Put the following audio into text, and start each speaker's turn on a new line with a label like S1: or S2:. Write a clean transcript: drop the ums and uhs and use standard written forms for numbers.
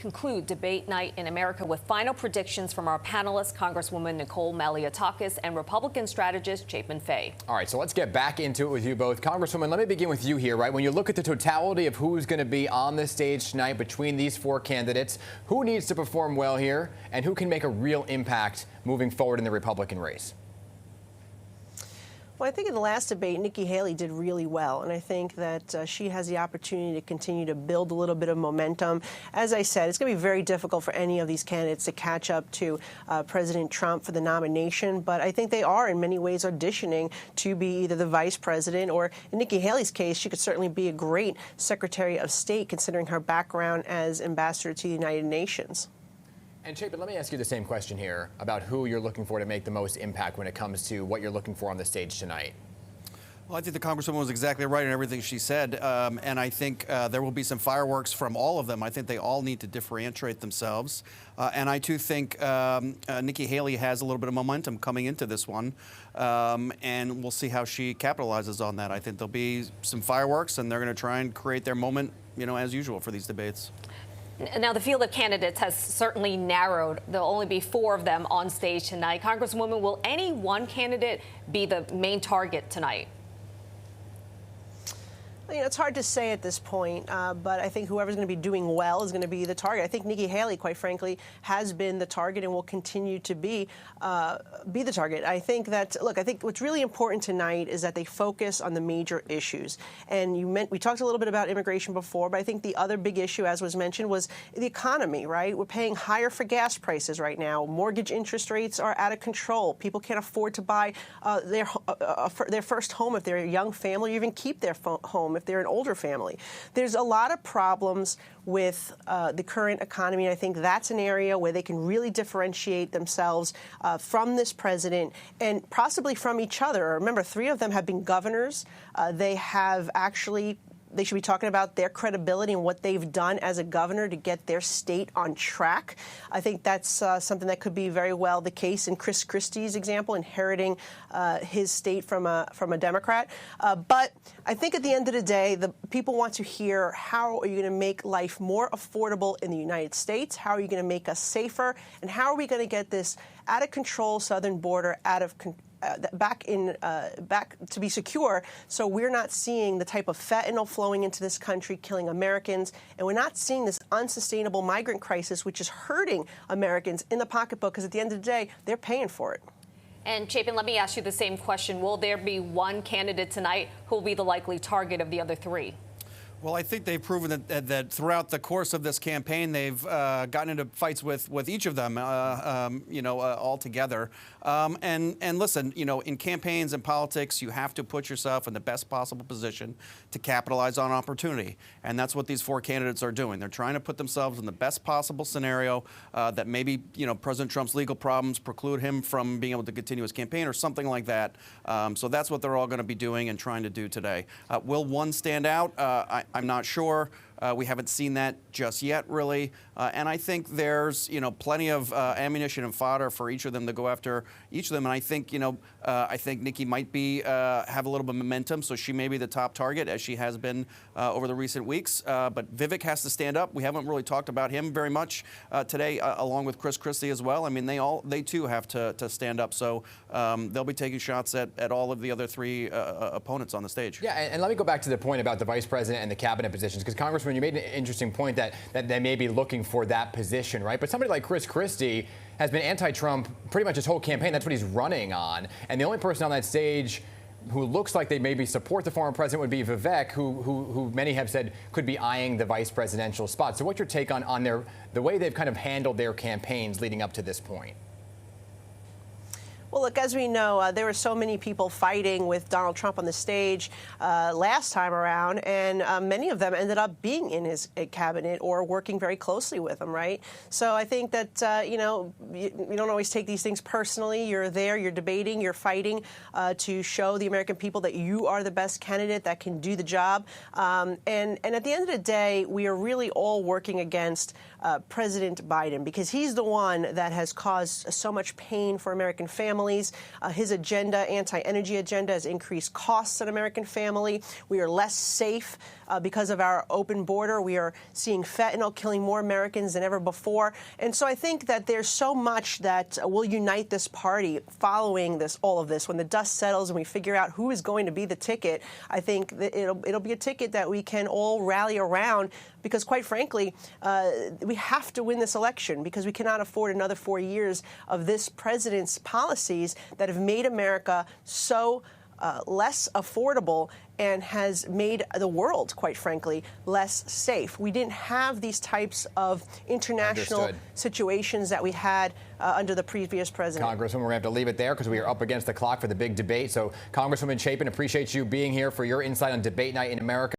S1: conclude debate night in America with final predictions from our panelists, Congresswoman Nicole Malliotakis and Republican strategist Chapin Fay.
S2: All right, so let's get back into it with you both. Congresswoman, let me begin with you here, right? When you look at the totality of who's going to be on the stage tonight between these four candidates, who needs to perform well here and who can make a real impact moving forward in the Republican race?
S3: Well, I think in the last debate, Nikki Haley did really well, and I think that she has the opportunity to continue to build a little bit of momentum. As I said, it's going to be very difficult for any of these candidates to catch up to President Trump for the nomination, but I think they are in many ways auditioning to be either the vice president or, in Nikki Haley's case, she could certainly be a great Secretary of State considering her background as ambassador to the United Nations.
S2: And Chapin, let me ask you the same question here about who you're looking for to make the most impact when it comes to what you're looking for on the stage tonight.
S4: Well, I think the Congresswoman was exactly right in everything she said, and I think there will be some fireworks from all of them. I think they all need to differentiate themselves, and I too think Nikki Haley has a little bit of momentum coming into this one, and we'll see how she capitalizes on that. I think there'll be some fireworks, and they're going to try and create their moment, as usual for these debates.
S1: Now, the field of candidates has certainly narrowed. There'll only be 4 of them on stage tonight. Congresswoman, will any one candidate be the main target tonight?
S3: It's hard to say at this point, but I think whoever's going to be doing well is going to be the target. I think Nikki Haley, quite frankly, has been the target and will continue to be the target. I think that, look, I think what's really important tonight is that they focus on the major issues. And we talked a little bit about immigration before, but I think the other big issue, as was mentioned, was the economy, right? We're paying higher for gas prices right now. Mortgage interest rates are out of control. People can't afford to buy their first home if they're a young family, or even keep their home if they're an older family. There's a lot of problems with the current economy, and I think that's an area where they can really differentiate themselves from this president and possibly from each other. Remember, 3 of them have been governors. They should be talking about their credibility and what they've done as a governor to get their state on track. I think that's something that could be very well the case in Chris Christie's example, inheriting his state from a Democrat. But I think at the end of the day, the people want to hear, how are you going to make life more affordable in the United States? How are you going to make us safer? And how are we going to get this out of control southern border back to be secure, so we're not seeing the type of fentanyl flowing into this country, killing Americans, and we're not seeing this unsustainable migrant crisis, which is hurting Americans in the pocketbook, because at the end of the day, they're paying for it.
S1: And Chapin, let me ask you the same question. Will there be one candidate tonight who will be the likely target of the other 3?
S4: Well, I think they've proven that throughout the course of this campaign, they've gotten into fights with each of them, all together. And listen, in campaigns and politics, you have to put yourself in the best possible position to capitalize on opportunity. And that's what these 4 candidates are doing. They're trying to put themselves in the best possible scenario that maybe, President Trump's legal problems preclude him from being able to continue his campaign or something like that. So that's what they're all going to be doing and trying to do today. Will one stand out? I'm not sure. We haven't seen that just yet, really. And I think there's, plenty of ammunition and fodder for each of them to go after each of them. And I think, I think Nikki might have a little bit of momentum, so she may be the top target, as she has been over the recent weeks. But Vivek has to stand up. We haven't really talked about him very much today, along with Chris Christie as well. I mean, they too have to stand up. So they'll be taking shots at all of the other 3 opponents on the stage.
S2: Yeah, and let me go back to the point about the vice president and the cabinet positions, because Congressman, you made an interesting point that they may be looking for that position, right? But somebody like Chris Christie has been anti-Trump pretty much his whole campaign. That's what he's running on. And the only person on that stage who looks like they maybe support the former president would be Vivek, who many have said could be eyeing the vice presidential spot. So what's your take on the way they've kind of handled their campaigns leading up to this point?
S3: Well, look, as we know, there were so many people fighting with Donald Trump on the stage last time around, and many of them ended up being in his cabinet or working very closely with him, right? So I think that, you don't always take these things personally. You're there, you're debating, you're fighting to show the American people that you are the best candidate that can do the job. And at the end of the day, we are really all working against President Biden, because he's the one that has caused so much pain for American families. families. His agenda, anti-energy agenda, has increased costs on American family. We are less safe because of our open border. We are seeing fentanyl killing more Americans than ever before. And so I think that there's so much that will unite this party following all of this. When the dust settles and we figure out who is going to be the ticket, I think that it'll be a ticket that we can all rally around, because quite frankly, we have to win this election, because we cannot afford another 4 years of this president's policies that have made America so less affordable and has made the world, quite frankly, less safe. We didn't have these types of international situations that we had under the previous president.
S2: Congresswoman, we're going to have to leave it there because we are up against the clock for the big debate. So, Congresswoman Chapin, appreciate you being here for your insight on debate night in America.